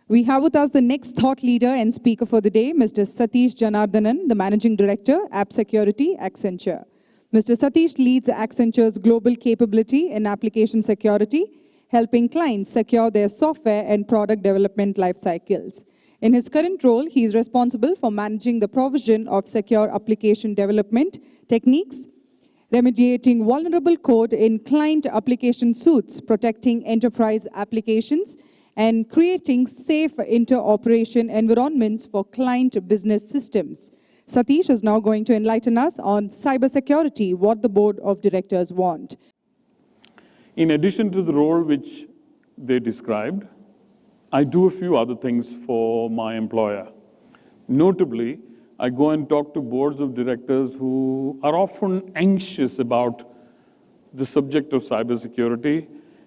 We have with us the next thought leader and speaker for the day, Mr. Satish Janardhanan, the Managing Director, App Security, Accenture. Mr. Satish leads Accenture's global capability in application security, helping clients secure their software and product development life cycles. In his current role, he is responsible for managing the provision of secure application development techniques, remediating vulnerable code in client application suites, protecting enterprise applications, and creating safe interoperation environments for client business systems. Satish is now going to enlighten us on cybersecurity, what the board of directors want. In addition to the role which they described, I do a few other things for my employer. Notably, I go and talk to boards of directors who are often anxious about the subject of cybersecurity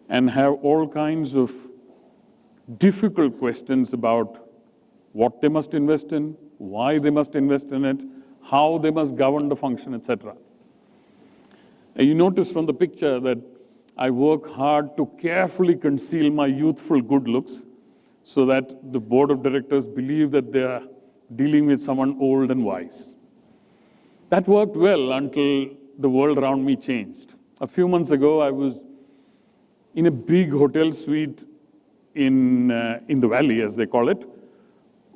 and have all kinds of difficult questions about what they must invest in, why they must invest in it, how they must govern the function, etc. You notice from the picture that I work hard to carefully conceal my youthful good looks so that the board of directors believe that they are dealing with someone old and wise. That worked well until the world around me changed. A few months ago, I was in a big hotel suite in the valley, as they call it,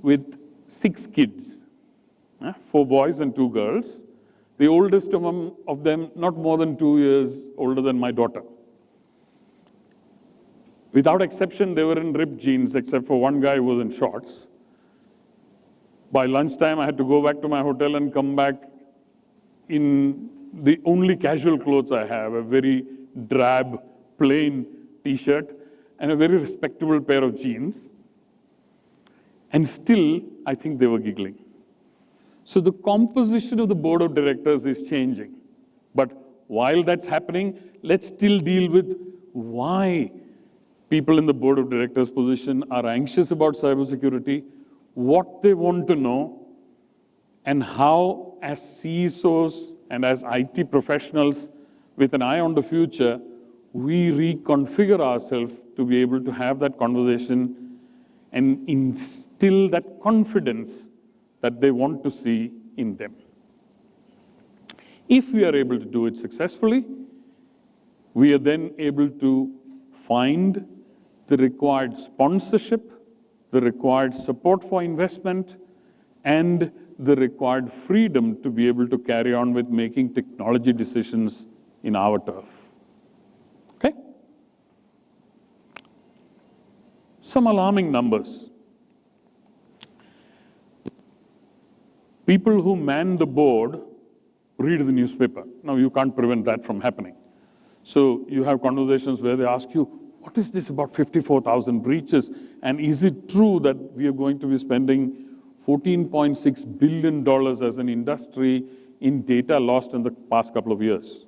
with 6 kids, 4 boys and 2 girls. The oldest of them not more than 2 years older than my daughter. Without exception, they were in ripped jeans, except for one guy who was in shorts. By lunchtime, I had to go back to my hotel and come back in the only casual clothes I have, a very drab, plain t-shirt, and a very respectable pair of jeans. And still, I think they were giggling. So the composition of the board of directors is changing. But while that's happening, let's still deal with why people in the board of directors position are anxious about cybersecurity, what they want to know, and how, as CISOs and as IT professionals with an eye on the future, we reconfigure ourselves to be able to have that conversation and instill that confidence that they want to see in them. If we are able to do it successfully, we are then able to find the required sponsorship, the required support for investment, and the required freedom to be able to carry on with making technology decisions in our turf. Okay? Some alarming numbers. People who man the board read the newspaper. Now, you can't prevent that from happening. So you have conversations where they ask you, what is this about 54,000 breaches? And is it true that we are going to be spending $14.6 billion as an industry in data lost in the past couple of years?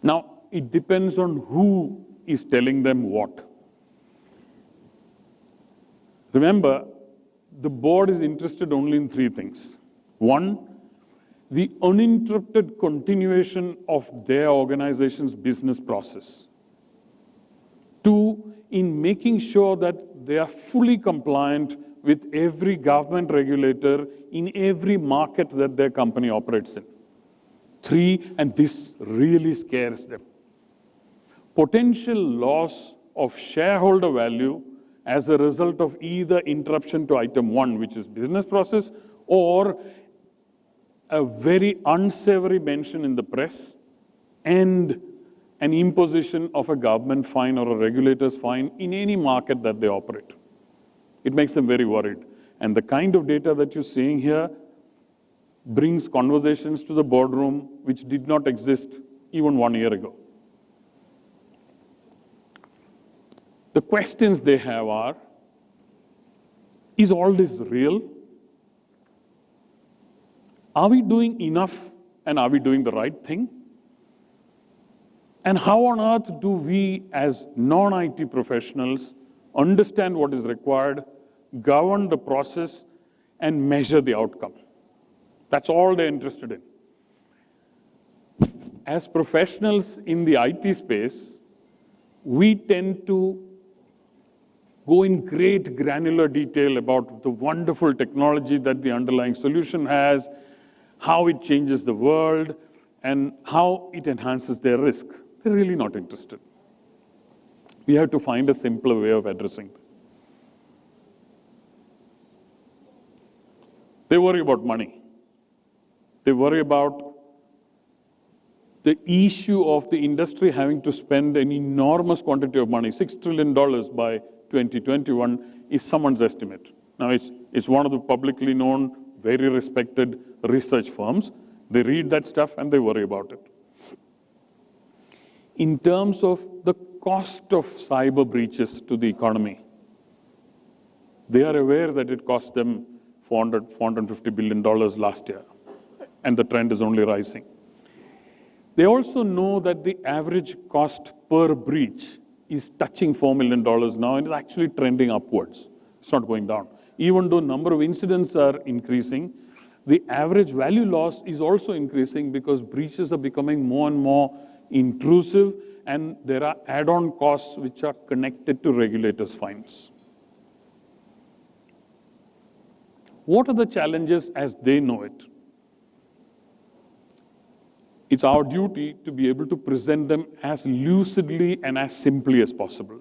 Now, it depends on who is telling them what. Remember, the board is interested only in 3 things. 1, the uninterrupted continuation of their organization's business process. 2, in making sure that they are fully compliant with every government regulator in every market that their company operates in. 3, and this really scares them, potential loss of shareholder value as a result of either interruption to item 1, which is business process, or a very unsavory mention in the press and an imposition of a government fine or a regulator's fine in any market that they operate. It makes them very worried. And the kind of data that you're seeing here brings conversations to the boardroom which did not exist even 1 year ago. The questions they have are, is all this real? Are we doing enough and are we doing the right thing? And how on earth do we as non-IT professionals understand what is required, govern the process, and measure the outcome? That's all they're interested in. As professionals in the IT space, we tend to go in great granular detail about the wonderful technology that the underlying solution has, how it changes the world, and how it enhances their risk. They're really not interested. We have to find a simpler way of addressing them. They worry about money. They worry about the issue of the industry having to spend an enormous quantity of money. $6 trillion by 2021 is someone's estimate. Now, it's one of the publicly known, very respected research firms. They read that stuff and they worry about it. In terms of the cost of cyber breaches to the economy, they are aware that it cost them $450 billion last year, and the trend is only rising. They also know that the average cost per breach is touching $4 million now and is actually trending upwards. It's not going down. Even though number of incidents are increasing, the average value loss is also increasing because breaches are becoming more and more intrusive, and there are add-on costs which are connected to regulators' fines. What are the challenges as they know it? It's our duty to be able to present them as lucidly and as simply as possible.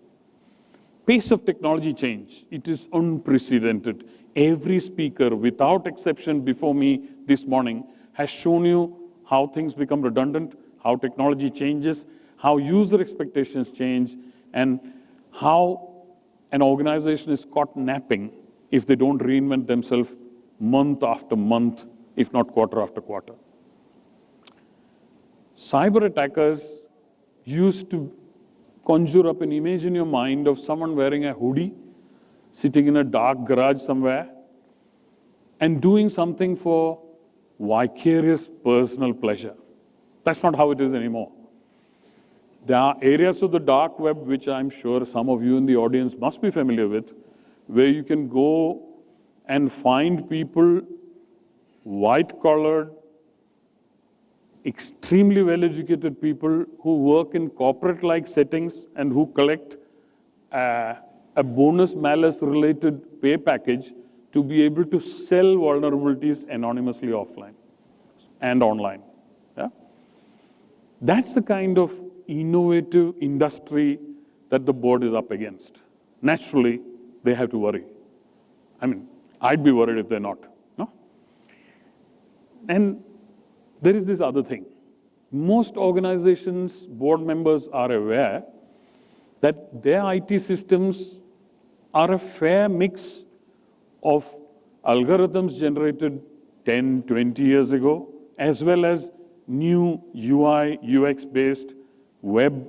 Pace of technology change, it is unprecedented. Every speaker, without exception before me this morning, has shown you how things become redundant, how technology changes, how user expectations change, and how an organization is caught napping if they don't reinvent themselves month after month, if not quarter after quarter. Cyber attackers used to conjure up an image in your mind of someone wearing a hoodie, sitting in a dark garage somewhere, and doing something for vicarious personal pleasure. That's not how it is anymore. There are areas of the dark web, which I'm sure some of you in the audience must be familiar with, where you can go and find people, white-collared, extremely well-educated people who work in corporate-like settings and who collect a bonus malus-related pay package to be able to sell vulnerabilities anonymously offline and online. Yeah? That's the kind of innovative industry that the board is up against. Naturally, they have to worry. I mean, I'd be worried if they're not. No? And there is this other thing. Most organizations, board members are aware that their IT systems are a fair mix of algorithms generated 10, 20 years ago, as well as new UI, UX-based web,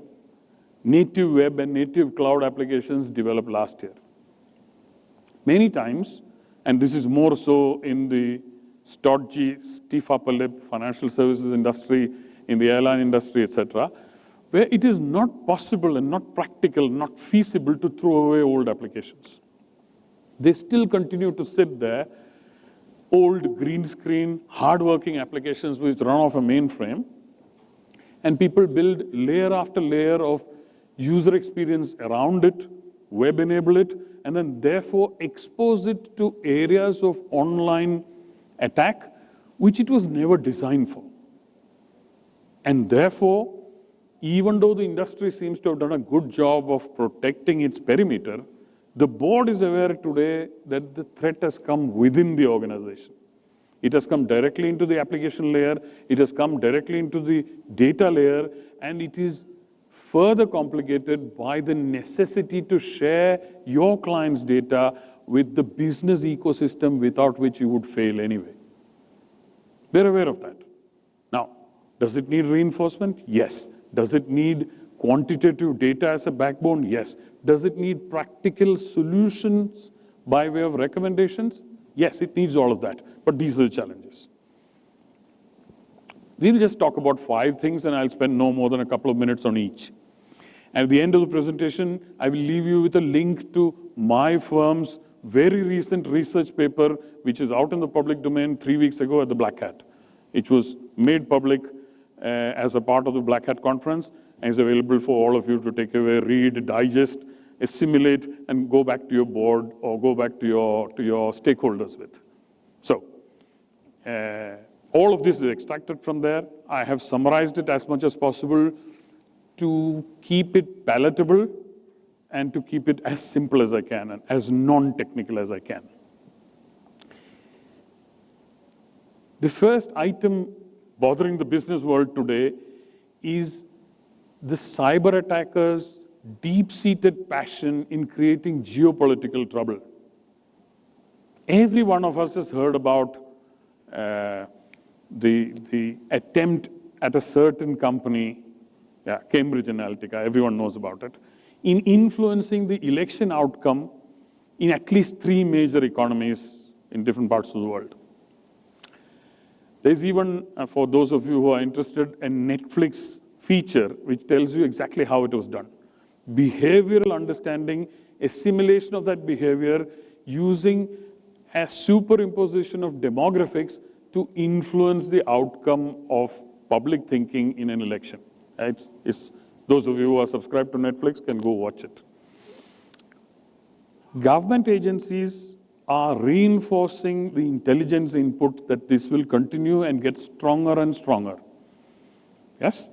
native web and native cloud applications developed last year. Many times, and this is more so in the stodgy, stiff upper lip financial services industry, in the airline industry, etc., where it is not possible and not practical, not feasible to throw away old applications. They still continue to sit there, old green screen, hard-working applications which run off a mainframe, and people build layer after layer of user experience around it, web-enable it, and then therefore expose it to areas of online attack which it was never designed for. And therefore, even though the industry seems to have done a good job of protecting its perimeter, the board is aware today that the threat has come within the organization. It has come directly into the application layer, it has come directly into the data layer, and it is further complicated by the necessity to share your client's data with the business ecosystem without which you would fail anyway. They're aware of that. Now, does it need reinforcement? Yes. Does it need quantitative data as a backbone? Yes. Does it need practical solutions by way of recommendations? Yes, it needs all of that. But these are the challenges. We'll just talk about 5 things, and I'll spend no more than a couple of minutes on each. At the end of the presentation, I will leave you with a link to my firm's very recent research paper, which is out in the public domain 3 weeks ago at the Black Hat. It was made public as a part of the Black Hat conference and is available for all of you to take away, read, digest, assimilate and go back to your board or go back to your stakeholders with. So all of this is extracted from there. I have summarized it as much as possible to keep it palatable and to keep it as simple as I can and as non-technical as I can. The first item bothering the business world today is the cyber attackers' deep-seated passion in creating geopolitical trouble. Every one of us has heard about the attempt at a certain company, Cambridge Analytica, everyone knows about it, in influencing the election outcome in at least 3 major economies in different parts of the world. There's even, for those of you who are interested, a Netflix feature which tells you exactly how it was done. Behavioral understanding, a simulation of that behavior using a superimposition of demographics to influence the outcome of public thinking in an election. Those of you who are subscribed to Netflix can go watch it. Government agencies are reinforcing the intelligence input that this will continue and get stronger and stronger. Yes?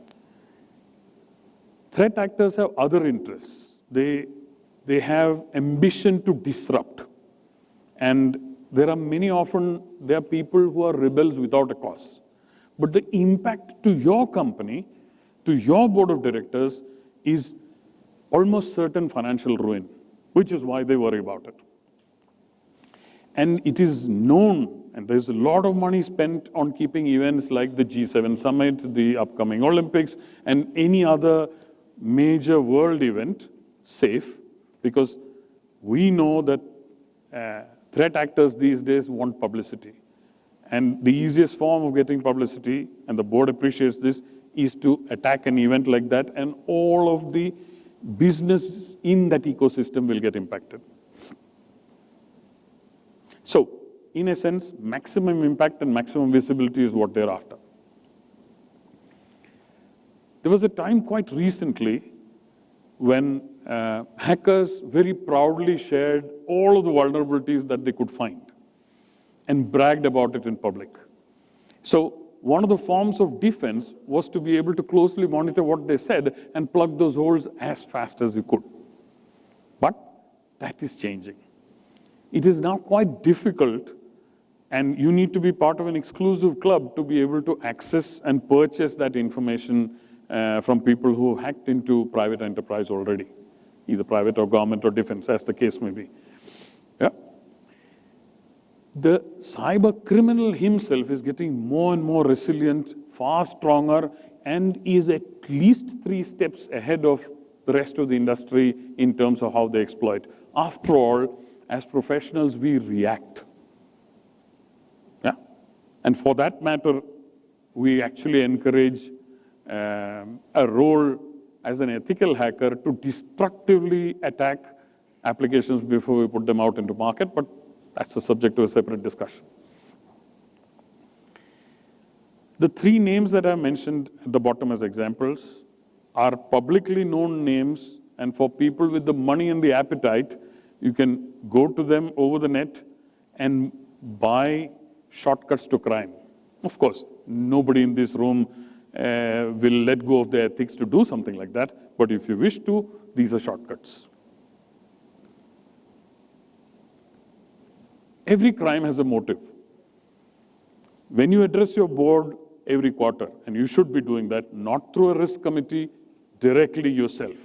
Threat actors have other interests. They have ambition to disrupt. And there are people who are rebels without a cause. But the impact to your company, to your board of directors, is almost certain financial ruin, which is why they worry about it. And it is known, and there's a lot of money spent on keeping events like the G7 summit, the upcoming Olympics, and any other major world event safe, because we know that threat actors these days want publicity. And the easiest form of getting publicity, and the board appreciates this, is to attack an event like that, and all of the businesses in that ecosystem will get impacted. So, in a sense, maximum impact and maximum visibility is what they're after. There was a time quite recently when hackers very proudly shared all of the vulnerabilities that they could find and bragged about it in public. So, one of the forms of defense was to be able to closely monitor what they said and plug those holes as fast as you could. But that is changing. It is now quite difficult, and you need to be part of an exclusive club to be able to access and purchase that information from people who hacked into private enterprise already, either private or government or defense, as the case may be. Yeah. The cyber criminal himself is getting more and more resilient, far stronger, and is at least 3 steps ahead of the rest of the industry in terms of how they exploit. After all, as professionals, we react. Yeah? And for that matter, we actually encourage a role as an ethical hacker to destructively attack applications before we put them out into market, but that's the subject to a separate discussion. The 3 names that I mentioned at the bottom as examples are publicly known names, and for people with the money and the appetite, you can go to them over the net and buy shortcuts to crime. Of course, nobody in this room will let go of their ethics to do something like that, but if you wish to, these are shortcuts. Every crime has a motive. When you address your board every quarter, and you should be doing that, not through a risk committee, directly yourself.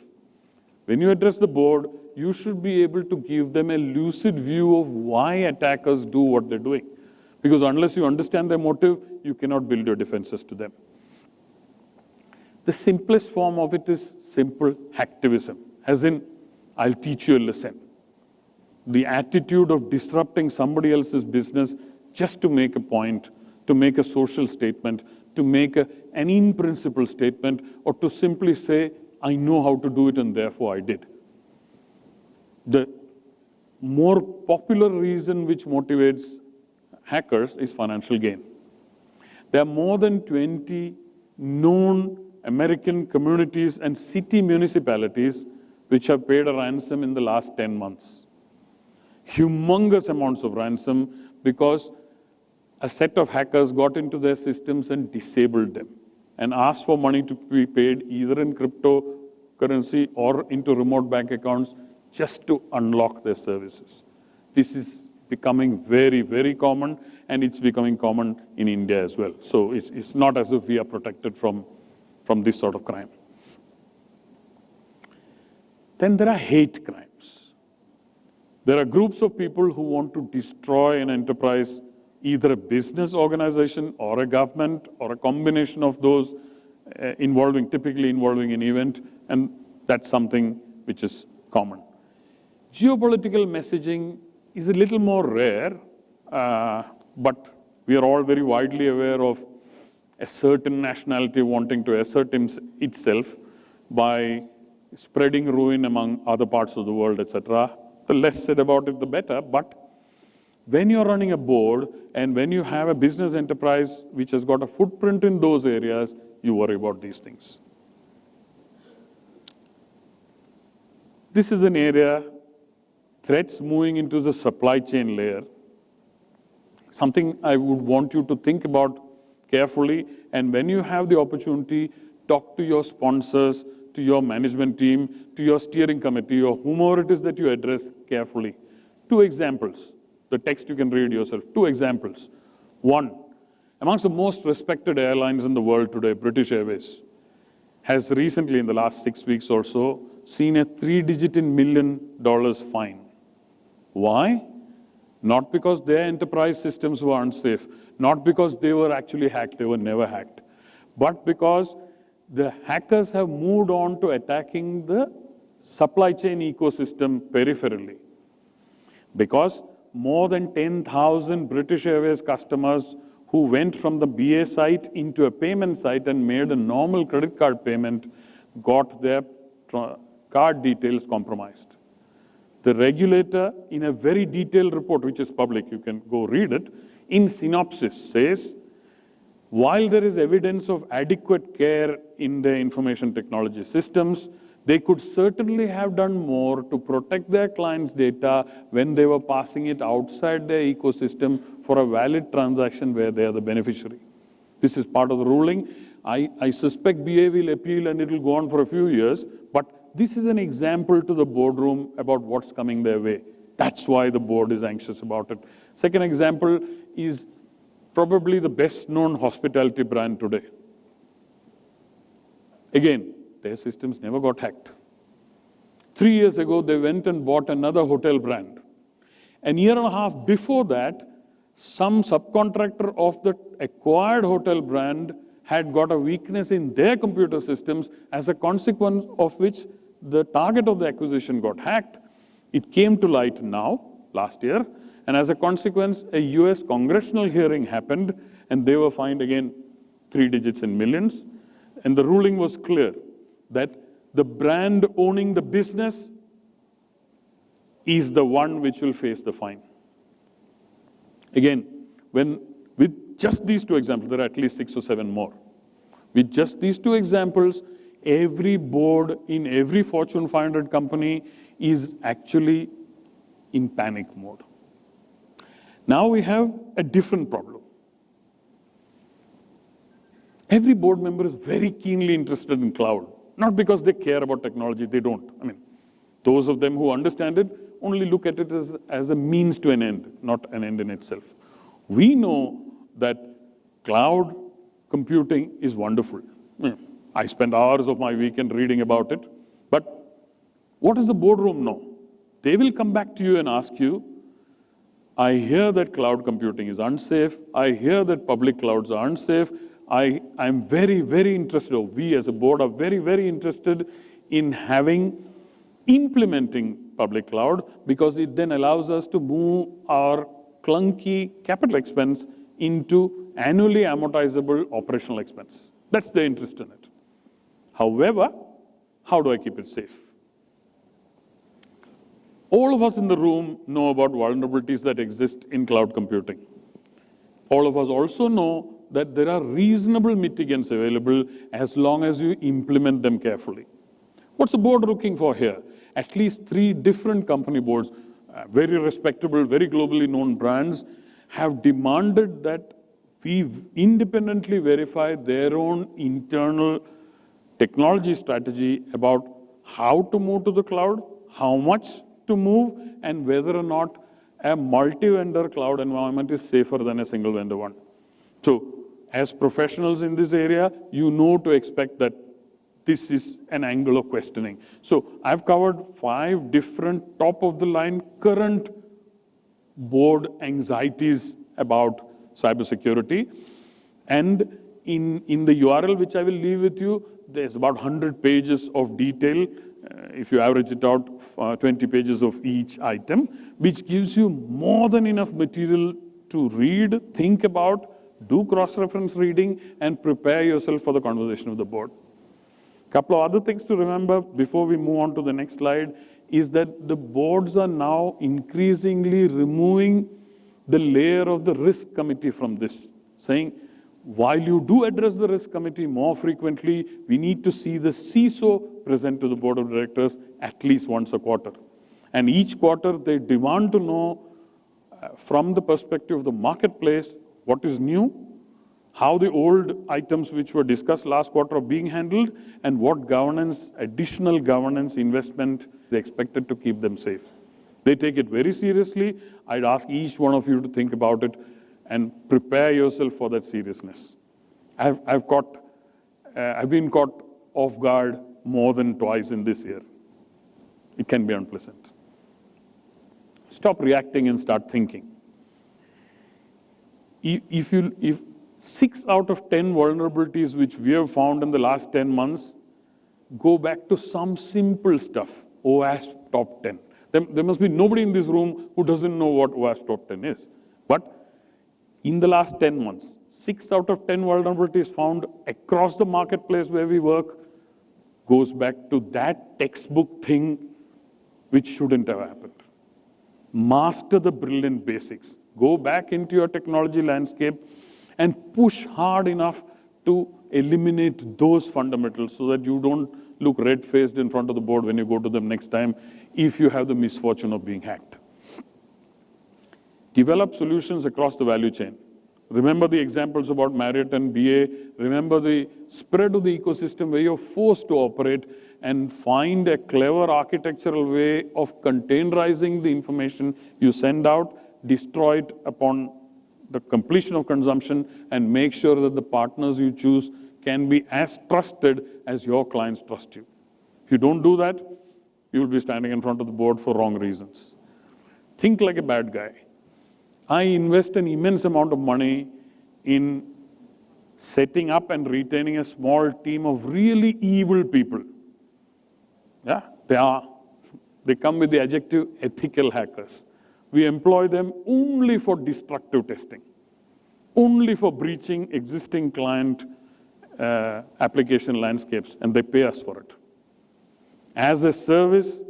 When you address the board, you should be able to give them a lucid view of why attackers do what they're doing. Because unless you understand their motive, you cannot build your defenses to them. The simplest form of it is simple hacktivism, as in, I'll teach you a lesson. The attitude of disrupting somebody else's business just to make a point, to make a social statement, to make an in-principle statement, or to simply say, I know how to do it and therefore I did. The more popular reason which motivates hackers is financial gain. There are more than 20 known American communities and city municipalities which have paid a ransom in the last 10 months. Humongous amounts of ransom because a set of hackers got into their systems and disabled them and asked for money to be paid either in cryptocurrency or into remote bank accounts just to unlock their services. This is becoming very, very common, and it's becoming common in India as well. So it's not as if we are protected from this sort of crime. Then there are hate crimes. There are groups of people who want to destroy an enterprise, either a business organization or a government or a combination of those, typically involving an event, and that's something which is common. Geopolitical messaging is a little more rare, but we are all very widely aware of a certain nationality wanting to assert itself by spreading ruin among other parts of the world, etc. The less said about it, the better. But when you're running a board and when you have a business enterprise which has got a footprint in those areas, you worry about these things. This is an area, threats moving into the supply chain layer, something I would want you to think about carefully. And when you have the opportunity, talk to your sponsors, to your management team, to your steering committee, or whomever it is that you address carefully. 2 examples. The text you can read yourself. 2 examples. 1, amongst the most respected airlines in the world today, British Airways, has recently, in the last 6 weeks or so, seen a 3-digit in $1 million fine. Why? Not because their enterprise systems were unsafe, not because they were actually hacked, they were never hacked, but because the hackers have moved on to attacking the supply chain ecosystem peripherally. Because more than 10,000 British Airways customers who went from the BA site into a payment site and made a normal credit card payment got their card details compromised. The regulator, in a very detailed report, which is public, you can go read it, in synopsis says, while there is evidence of adequate care in their information technology systems, they could certainly have done more to protect their clients' data when they were passing it outside their ecosystem for a valid transaction where they are the beneficiary. This is part of the ruling. I suspect BA will appeal and it will go on for a few years, but this is an example to the boardroom about what's coming their way. That's why the board is anxious about it. Second example is probably the best known hospitality brand today. Again, their systems never got hacked. 3 years ago, they went and bought another hotel brand. A year and a half before that, some subcontractor of the acquired hotel brand had got a weakness in their computer systems, as a consequence of which the target of the acquisition got hacked. It came to light now, last year, and as a consequence, a US congressional hearing happened, and they were fined again 3 digits in millions. And the ruling was clear that the brand owning the business is the one which will face the fine. Again, with just these 2 examples, there are at least 6 or 7 more. With just these 2 examples, every board in every Fortune 500 company is actually in panic mode. Now we have a different problem. Every board member is very keenly interested in cloud, not because they care about technology, they don't. I mean, those of them who understand it only look at it as a means to an end, not an end in itself. We know that cloud computing is wonderful. I spend hours of my weekend reading about it, but what does the boardroom know? They will come back to you and ask you, I hear that cloud computing is unsafe. I hear that public clouds are unsafe. I'm very, very interested, or we as a board are very, very interested in implementing public cloud, because it then allows us to move our clunky capital expense into annually amortizable operational expense. That's the interest in it. However, how do I keep it safe? All of us in the room know about vulnerabilities that exist in cloud computing. All of us also know that there are reasonable mitigants available as long as you implement them carefully. What's the board looking for here? at least 3 different company boards, very respectable, very globally known brands, have demanded that we independently verify their own internal technology strategy about how to move to the cloud, how much to move, and whether or not a multi-vendor cloud environment is safer than a single vendor one. So, as professionals in this area, you know to expect that this is an angle of questioning. So, I've covered 5 different top-of-the-line current board anxieties about cybersecurity. And in the URL which I will leave with you, there's about 100 pages of detail. If you average it out, 20 pages of each item, which gives you more than enough material to read, think about, do cross-reference reading, and prepare yourself for the conversation with the board. A couple of other things to remember before we move on to the next slide is that the boards are now increasingly removing the layer of the risk committee from this, saying, while you do address the risk committee more frequently, we need to see the CISO present to the board of directors at least once a quarter. And each quarter, they demand to know from the perspective of the marketplace what is new, how the old items which were discussed last quarter are being handled, and what governance, additional governance investment is expected to keep them safe. They take it very seriously. I'd ask each one of you to think about it and prepare yourself for that seriousness. I've been caught off guard more than twice in this year. It can be unpleasant. Stop reacting and start thinking. If 6 out of 10 vulnerabilities which we have found in the last 10 months go back to some simple stuff, OWASP top 10. There must be nobody in this room who doesn't know what OWASP top 10 is. But in the last 10 months, 6 out of 10 vulnerabilities found across the marketplace where we work goes back to that textbook thing which shouldn't have happened. Master the brilliant basics. Go back into your technology landscape and push hard enough to eliminate those fundamentals so that you don't look red-faced in front of the board when you go to them next time if you have the misfortune of being hacked. Develop solutions across the value chain. Remember the examples about Marriott and BA. Remember the spread of the ecosystem where you're forced to operate and find a clever architectural way of containerizing the information you send out, destroy it upon the completion of consumption, and make sure that the partners you choose can be as trusted as your clients trust you. If you don't do that, you will be standing in front of the board for wrong reasons. Think like a bad guy. I invest an immense amount of money in setting up and retaining a small team of really evil people. Yeah, they come with the adjective ethical hackers. We employ them only for destructive testing, only for breaching existing client application landscapes, and they pay us for it. As a service,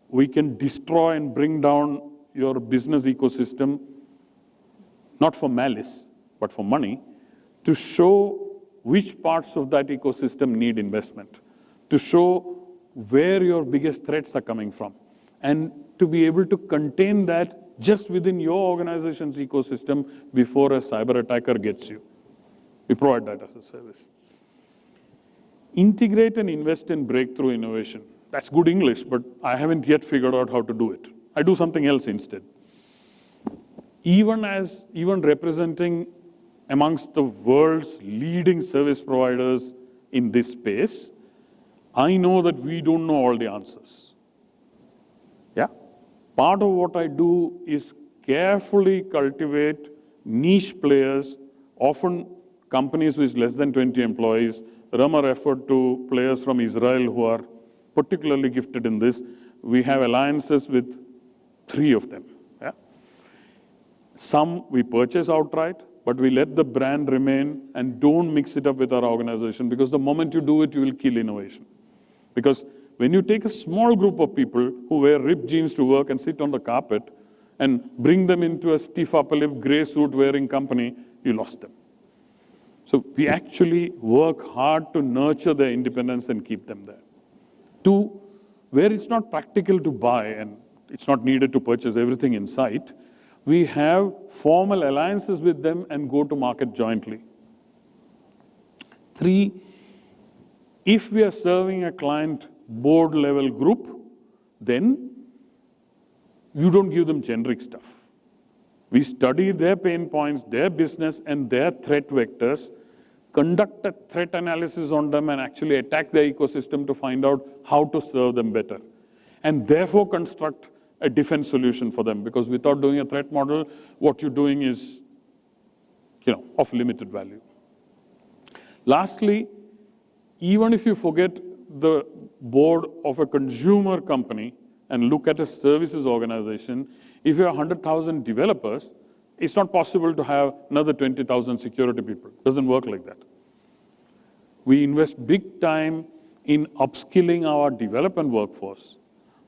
we can destroy and bring down your business ecosystem, not for malice, but for money, to show which parts of that ecosystem need investment, to show where your biggest threats are coming from, and to be able to contain that just within your organization's ecosystem before a cyber attacker gets you. We provide that as a service. Integrate and invest in breakthrough innovation. That's good English, but I haven't yet figured out how to do it. I do something else instead. Even representing amongst the world's leading service providers in this space, I know that we don't know all the answers. Yeah? Part of what I do is carefully cultivate niche players, often companies with less than 20 employees. Rama referred to players from Israel who are particularly gifted in this. We have alliances with 3 of them. Yeah? Some we purchase outright, but we let the brand remain and don't mix it up with our organization, because the moment you do it, you will kill innovation. Because when you take a small group of people who wear ripped jeans to work and sit on the carpet and bring them into a stiff upper lip, gray suit wearing company, you lost them. So we actually work hard to nurture their independence and keep them there. 2, where it's not practical to buy and it's not needed to purchase everything in sight, we have formal alliances with them and go to market jointly. 3, if we are serving a client board level group, then you don't give them generic stuff. We study their pain points, their business, and their threat vectors, conduct a threat analysis on them, and actually attack their ecosystem to find out how to serve them better. And therefore construct a defense solution for them, because without doing a threat model, what you're doing is, of limited value. Lastly, even if you forget the board of a consumer company and look at a services organization, if you have 100,000 developers, it's not possible to have another 20,000 security people. It doesn't work like that. We invest big time in upskilling our development workforce,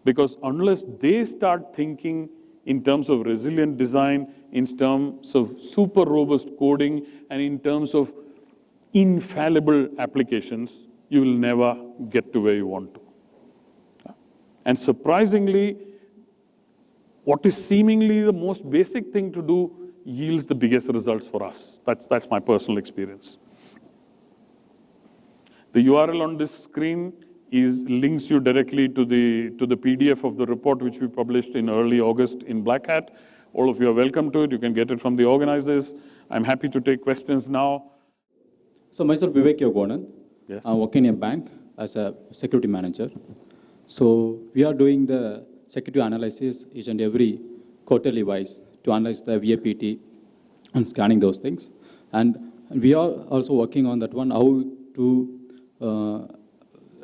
because unless they start thinking in terms of resilient design, in terms of super robust coding, and in terms of infallible applications, you will never get to where you want to. And surprisingly, what is seemingly the most basic thing to do yields the biggest results for us. That's my personal experience. The URL on this screen links you directly to the PDF of the report which we published in early August in Black Hat. All of you are welcome to it. You can get it from the organizers. I'm happy to take questions now. So myself, Vivek Yoganand. Yes. I'm working in a bank as a security manager. So we are doing the security analysis each and every quarterly wise to analyze the VAPT and scanning those things. And we are also working on that one, how to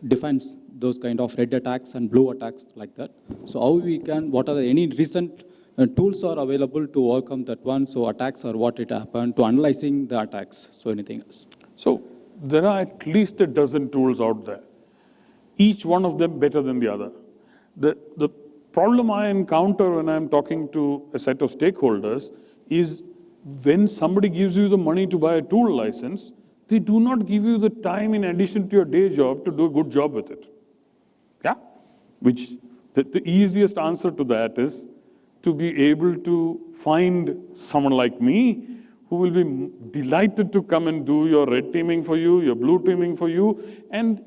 defend those kind of red attacks and blue attacks like that. So how we can, what are any recent tools are available to overcome that one? So attacks or what it happened, to analyzing the attacks, so anything else. So there are at least a dozen tools out there, each one of them better than the other. The problem I encounter when I'm talking to a set of stakeholders is when somebody gives you the money to buy a tool license, they do not give you the time in addition to your day job to do a good job with it. Yeah? Which the easiest answer to that is to be able to find someone like me who will be delighted to come and do your red teaming for you, your blue teaming for you, and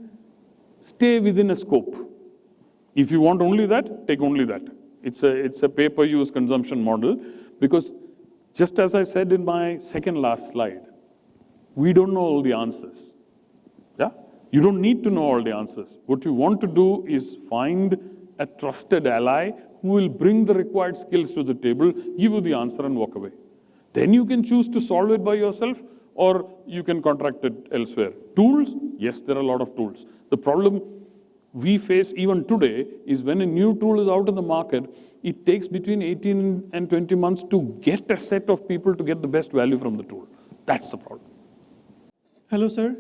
stay within a scope. If you want only that, take only that. It's a pay-per-use consumption model, because just as I said in my second last slide, we don't know all the answers. Yeah? You don't need to know all the answers. What you want to do is find a trusted ally who will bring the required skills to the table, give you the answer, and walk away. Then you can choose to solve it by yourself, or you can contract it elsewhere. Tools? Yes, there are a lot of tools. The problem we face even today is when a new tool is out in the market, it takes between 18 and 20 months to get a set of people to get the best value from the tool. That's the problem. Hello, sir.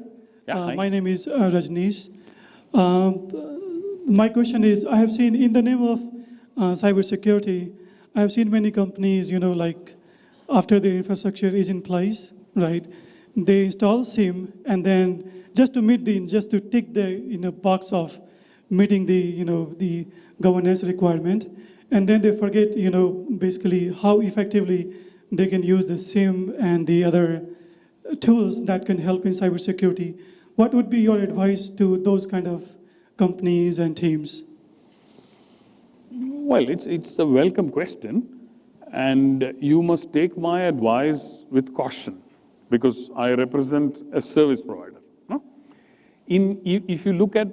Yeah, my name is Rajneesh. My question is, I have seen in the name of cybersecurity, I have seen many companies, like after the infrastructure is in place, right? They install SIEM, and then just to tick the box of meeting the governance requirement, and then they forget basically how effectively they can use the SIEM and the other tools that can help in cybersecurity. What would be your advice to those kind of companies and teams? Well, it's a welcome question, and you must take my advice with caution, because I represent a service provider. No? If you look at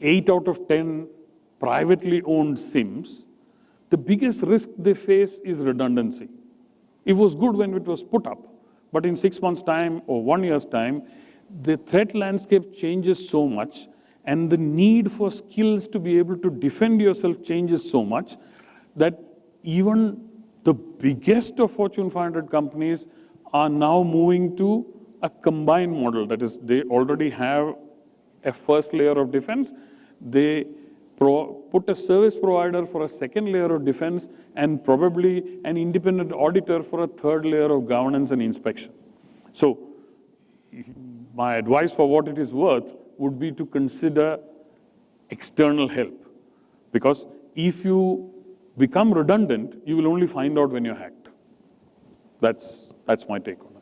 8 out of 10 privately owned SIEMs, the biggest risk they face is redundancy. It was good when it was put up, but in 6 months' time or 1 year's time, the threat landscape changes so much, and the need for skills to be able to defend yourself changes so much that even the biggest of Fortune 500 companies are now moving to a combined model. That is, they already have a first layer of defense. They put a service provider for a second layer of defense, and probably an independent auditor for a third layer of governance and inspection. So my advice, for what it is worth, would be to consider external help. Because if you become redundant, you will only find out when you're hacked. That's my take on it.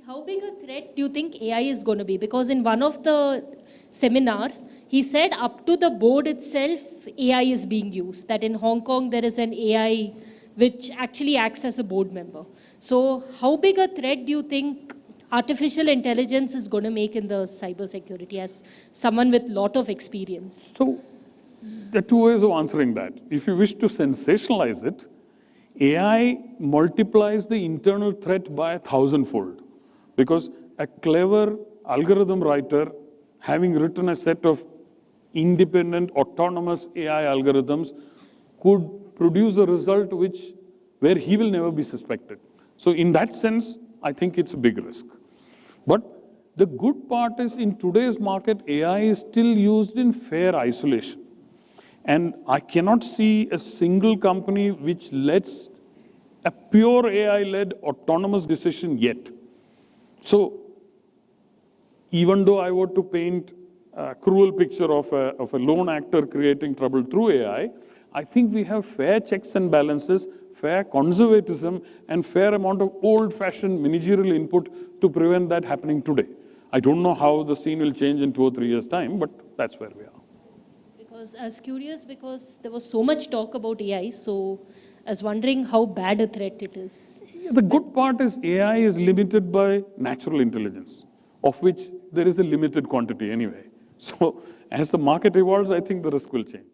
How big a threat do you think AI is going to be? Because in one of the seminars, he said up to the board itself, AI is being used. That in Hong Kong, there is an AI which actually acts as a board member. So how big a threat do you think artificial intelligence is going to make in the cybersecurity as someone with a lot of experience? So there are two ways of answering that. If you wish to sensationalize it, AI multiplies the internal threat by 1,000-fold. Because a clever algorithm writer, having written a set of independent, autonomous AI algorithms, could produce a result where he will never be suspected. So in that sense, I think it's a big risk. But the good part is in today's market, AI is still used in fair isolation. And I cannot see a single company which lets a pure AI-led autonomous decision yet. So even though I were to paint a cruel picture of a lone actor creating trouble through AI, I think we have fair checks and balances, fair conservatism, and fair amount of old-fashioned managerial input to prevent that happening today. I don't know how the scene will change in 2 or 3 years' time, but that's where we are. Because I was curious because there was so much talk about AI, so I was wondering how bad a threat it is. The good part is AI is limited by natural intelligence, of which there is a limited quantity anyway. So as the market evolves, I think the risk will change.